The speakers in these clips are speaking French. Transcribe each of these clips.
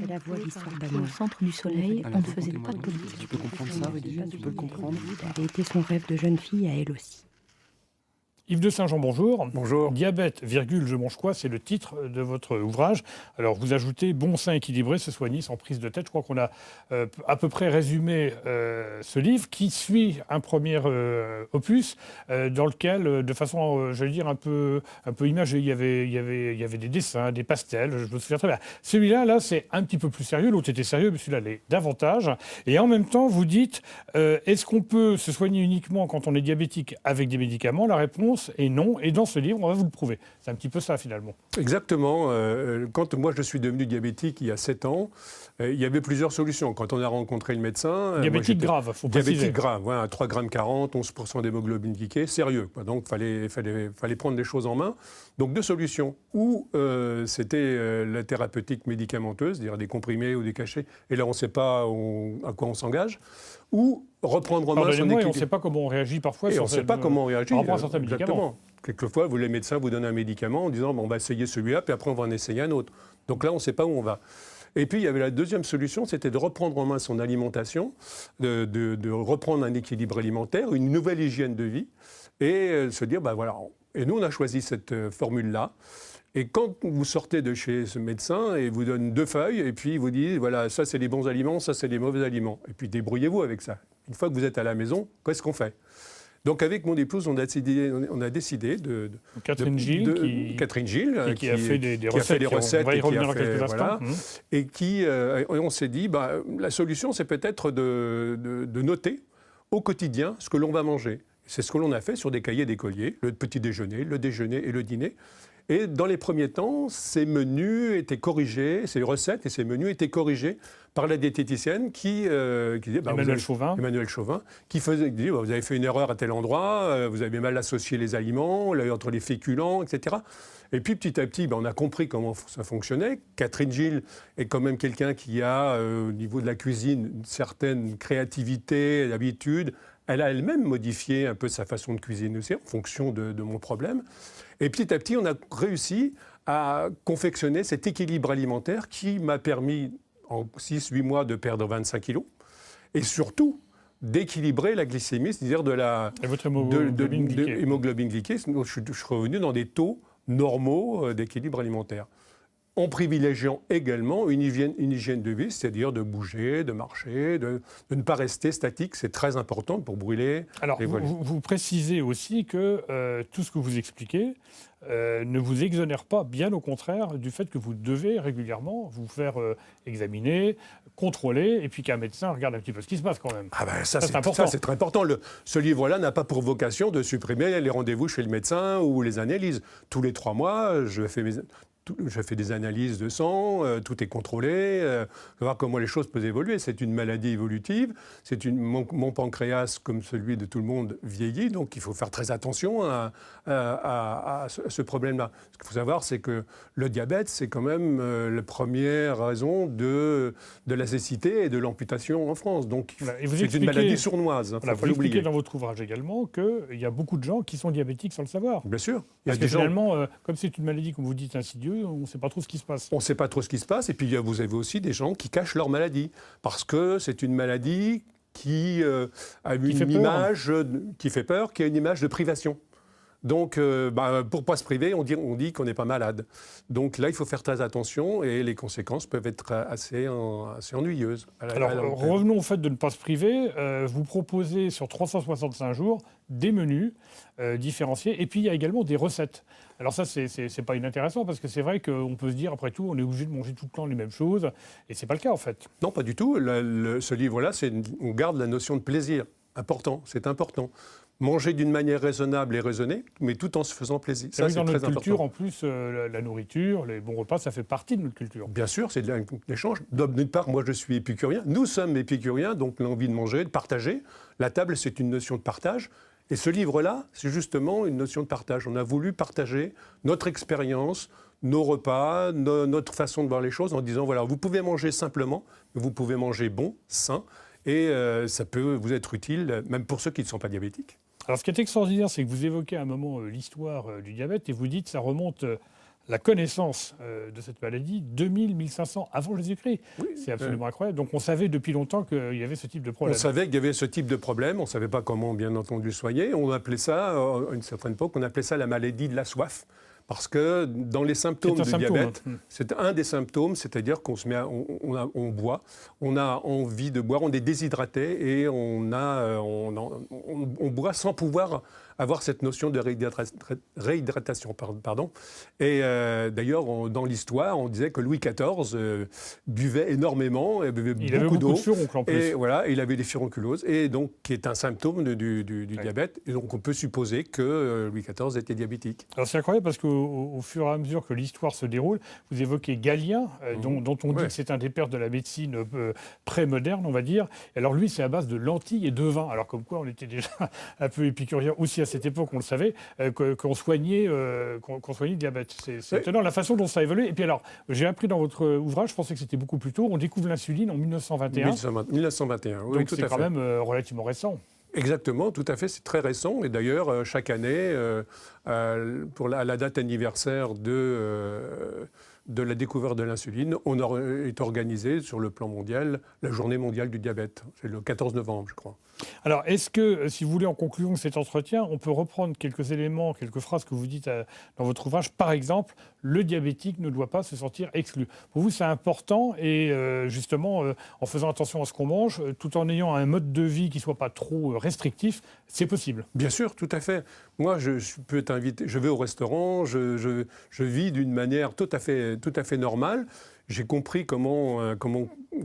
Elle avoua l'histoire d'amour. Au centre du soleil, on ne faisait pas de politique. Tu peux comprendre ça, Rudy? Tu peux le comprendre? Ça avait été son rêve de jeune fille à elle aussi. Yves de Saint-Jean, bonjour. Bonjour. Diabète, virgule, je mange quoi? C'est le titre de votre ouvrage. Alors, vous ajoutez « Bon sein équilibré, se soigner sans prise de tête ». Je crois qu'on a à peu près résumé ce livre qui suit un premier opus dans lequel, de façon, j'allais dire, un peu imagée, il y avait des dessins, des pastels, je me souviens très bien. Celui-là, là, c'est un petit peu plus sérieux. L'autre était sérieux, mais celui-là l'est davantage. Et en même temps, vous dites, est-ce qu'on peut se soigner uniquement quand on est diabétique avec des médicaments? La réponse est non. Et dans ce livre, on va vous le prouver. C'est un petit peu ça, finalement. Exactement. Quand moi, je suis devenu diabétique il y a 7 ans, il y avait plusieurs solutions. Quand on a rencontré le médecin... Diabétique grave, il faut préciser. Diabétique grave, voilà, 3,40 g, 11% d'hémoglobine glyquée, sérieux, quoi. Donc, il fallait prendre les choses en main. Donc, deux solutions. Ou c'était la thérapeutique médicamenteuse, c'est-à-dire des comprimés ou des cachets, et là, on ne sait pas à quoi on s'engage. Ou reprendre en main son équilibre. Et on ne sait pas comment on réagit parfois. Et on ne sait pas comment on réagit. Par rapport à certains médicaments. Quelquefois, les médecins vous donnent un médicament en disant on va essayer celui-là, puis après on va en essayer un autre. Donc là, on ne sait pas où on va. Et puis, il y avait la deuxième solution, c'était de reprendre en main son alimentation, de reprendre un équilibre alimentaire, une nouvelle hygiène de vie, et se dire, voilà. Et nous, on a choisi cette formule-là. Et quand vous sortez de chez ce médecin, il vous donne 2 feuilles, et puis il vous dit, voilà, ça c'est les bons aliments, ça c'est les mauvais aliments. Et puis débrouillez-vous avec ça. Une fois que vous êtes à la maison, qu'est-ce qu'on fait? Donc avec mon épouse, on a décidé de Catherine Gilles, qui a fait des recettes, on va y revenir dans quelques instants. Et on s'est dit, la solution c'est peut-être de noter au quotidien ce que l'on va manger. C'est ce que l'on a fait sur des cahiers d'écoliers, le petit déjeuner, le déjeuner et le dîner. Et dans les premiers temps, ces menus étaient corrigés, ces recettes et ces menus étaient corrigés par la diététicienne qui disait... Emmanuel Chauvin, qui disait, vous avez fait une erreur à tel endroit, vous avez mal associé les aliments, entre les féculents, etc. Et puis petit à petit, on a compris comment ça fonctionnait. Catherine Gilles est quand même quelqu'un qui a, au niveau de la cuisine, une certaine créativité, d'habitude. Elle a elle-même modifié un peu sa façon de cuisiner aussi, en fonction de mon problème. Et petit à petit, on a réussi à confectionner cet équilibre alimentaire qui m'a permis, en 6-8 mois, de perdre 25 kilos. Et surtout, d'équilibrer la glycémie, c'est-à-dire de la hémoglobine glyquée. Je suis revenu dans des taux normaux d'équilibre alimentaire. En privilégiant également une hygiène de vie, c'est-à-dire de bouger, de marcher, de ne pas rester statique. C'est très important pour brûler. Alors, vous précisez aussi que tout ce que vous expliquez ne vous exonère pas, bien au contraire, du fait que vous devez régulièrement vous faire examiner, contrôler, et puis qu'un médecin regarde un petit peu ce qui se passe quand même. Ça, c'est important. Ça, c'est très important. Ce livre-là n'a pas pour vocation de supprimer les rendez-vous chez le médecin ou les analyses. Tous les 3 mois, je fais des analyses de sang, tout est contrôlé, voir comment les choses peuvent évoluer. C'est une maladie évolutive, mon pancréas, comme celui de tout le monde, vieillit, donc il faut faire très attention à ce problème-là. Ce qu'il faut savoir, c'est que le diabète, c'est quand même la première raison de la cécité et de l'amputation en France. Donc c'est une maladie sournoise, il ne faut pas l'oublier. Vous expliquez dans votre ouvrage également qu'il y a beaucoup de gens qui sont diabétiques sans le savoir. Bien sûr. Parce que finalement, comme c'est une maladie, comme vous dites, insidieuse, on ne sait pas trop ce qui se passe. On ne sait pas trop ce qui se passe. Et puis, vous avez aussi des gens qui cachent leur maladie. Parce que c'est une maladie qui a une image qui fait peur, qui a une image de privation. Donc, pour ne pas se priver, on dit qu'on n'est pas malade. Donc là, il faut faire très attention et les conséquences peuvent être assez ennuyeuses. Alors, revenons au fait de ne pas se priver. Vous proposez sur 365 jours des menus différenciés et puis il y a également des recettes. Alors ça, c'est pas inintéressant parce que c'est vrai qu'on peut se dire, après tout, on est obligé de manger tout le temps les mêmes choses et c'est pas le cas en fait. Non, pas du tout. Ce livre-là, on garde la notion de plaisir. C'est important. Manger d'une manière raisonnable et raisonnée, mais tout en se faisant plaisir. Ça, c'est très important. Dans notre culture, en plus, la nourriture, les bons repas, ça fait partie de notre culture. Bien sûr, c'est de l'échange. D'une part, moi, je suis épicurien. Nous sommes épicuriens, donc l'envie de manger, de partager. La table, c'est une notion de partage. Et ce livre-là, c'est justement une notion de partage. On a voulu partager notre expérience, nos repas, notre façon de voir les choses en disant, voilà, vous pouvez manger simplement, mais vous pouvez manger bon, sain, et ça peut vous être utile, même pour ceux qui ne sont pas diabétiques. Alors, ce qui est extraordinaire, c'est que vous évoquez à un moment l'histoire du diabète et vous dites que ça remonte la connaissance de cette maladie 2000-1500 avant Jésus-Christ. Oui, c'est absolument incroyable. Donc on savait depuis longtemps qu'il y avait ce type de problème. On savait qu'il y avait ce type de problème, on ne savait pas comment, bien entendu, soigner. On appelait ça, à une certaine époque, on appelait ça la maladie de la soif. Parce que dans les symptômes du diabète, c'est un des symptômes, c'est-à-dire qu'on se met on boit, on a envie de boire, on est déshydraté et on boit sans pouvoir avoir cette notion de réhydratation. Pardon. Et d'ailleurs, dans l'histoire, on disait que Louis XIV buvait énormément, il buvait beaucoup d'eau. Il avait beaucoup de furoncles en plus. Et voilà, il avait des furonculoses, et donc, qui est un symptôme du diabète. Et donc, on peut supposer que Louis XIV était diabétique. Alors, c'est incroyable parce qu'au fur et à mesure que l'histoire se déroule, vous évoquez Galien, dont on dit que c'est un des pères de la médecine pré-moderne, on va dire. Et alors, lui, c'est à base de lentilles et de vin. Alors, comme quoi, on était déjà un peu épicurien aussi à cette époque, on le savait, qu'on soignait le diabète. C'est étonnant la façon dont ça a évolué. Et puis alors, j'ai appris dans votre ouvrage, je pensais que c'était beaucoup plus tôt, on découvre l'insuline en 1921. 1921, oui, donc tout à fait. c'est quand même relativement récent. Exactement, tout à fait, c'est très récent. Et d'ailleurs, chaque année, pour la date anniversaire de la découverte de l'insuline, est organisée sur le plan mondial la journée mondiale du diabète. C'est le 14 novembre, je crois. Alors, est-ce que, si vous voulez, en conclusion de cet entretien, on peut reprendre quelques éléments, quelques phrases que vous dites dans votre ouvrage. Par exemple, le diabétique ne doit pas se sentir exclu. Pour vous, c'est important et justement, en faisant attention à ce qu'on mange, tout en ayant un mode de vie qui ne soit pas trop restrictif, c'est possible. Bien sûr, tout à fait. Moi, je peux t'inviter, je vais au restaurant, je vis d'une manière tout à fait normale. J'ai compris comment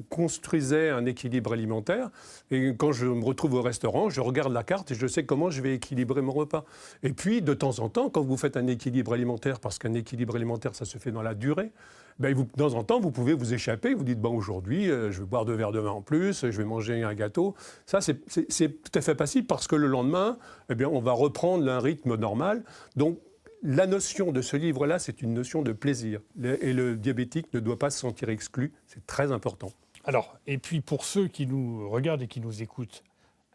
construisait un équilibre alimentaire. Et quand je me retrouve au restaurant, je regarde la carte et je sais comment je vais équilibrer mon repas. Et puis, de temps en temps, quand vous faites un équilibre alimentaire, parce qu'un équilibre alimentaire, ça se fait dans la durée, de temps en temps, vous pouvez vous échapper. Vous dites, aujourd'hui, je vais boire 2 verres de vin en plus, je vais manger un gâteau. Ça, c'est tout à fait possible parce que le lendemain, on va reprendre un rythme normal. Donc, la notion de ce livre-là, c'est une notion de plaisir. Et le diabétique ne doit pas se sentir exclu. C'est très important. Alors, et puis pour ceux qui nous regardent et qui nous écoutent,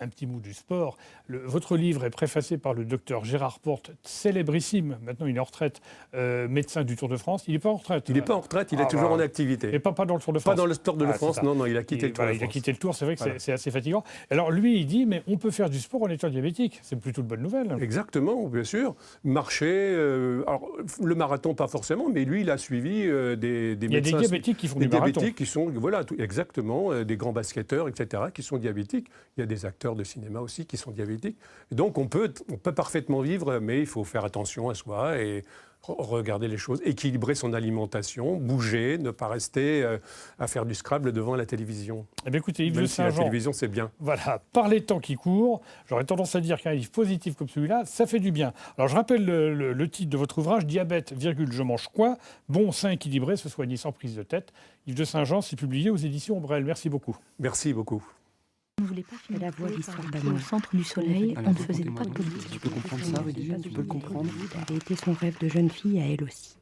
un petit mot du sport. Votre livre est préfacé par le docteur Gérard Porte, célébrissime, maintenant il est en retraite, médecin du Tour de France. Il n'est pas en retraite. Il n'est pas en retraite, il est toujours en activité. Et pas dans le Tour de France. Pas dans le Tour de France, non, il a quitté le Tour de France. Il a quitté le Tour, c'est vrai que c'est assez fatigant. Alors lui, il dit, mais on peut faire du sport en étant diabétique. C'est plutôt de bonne nouvelle. Exactement, bien sûr. Marcher, alors le marathon pas forcément, mais lui, il a suivi des médecins. Il y a des diabétiques qui font du marathon. Des diabétiques qui sont, voilà, exactement, des grands basketteurs, etc., qui sont diabétiques. Il y a des acteurs de cinéma aussi qui sont diabétiques. Et donc on peut parfaitement vivre, mais il faut faire attention à soi et regarder les choses, équilibrer son alimentation, bouger, ne pas rester à faire du Scrabble devant la télévision. Eh bien, écoutez, Yves de Saint-Jean, la télévision, c'est bien. Voilà, par les temps qui courent, j'aurais tendance à dire qu'un livre positif comme celui-là, ça fait du bien. Alors je rappelle le titre de votre ouvrage, Diabète, je mange quoi ? Bon, sain, équilibré, se soigner sans prise de tête. Yves de Saint-Jean, c'est publié aux éditions Ombrelle. Merci beaucoup. Merci beaucoup. On ne voulait pas finir La voix l'histoire au d'amour. centre du soleil, on ne faisait pas de politique. Tu peux comprendre ça, Rudy ? Tu peux le comprendre ? Ça avait été son rêve de jeune fille à elle aussi.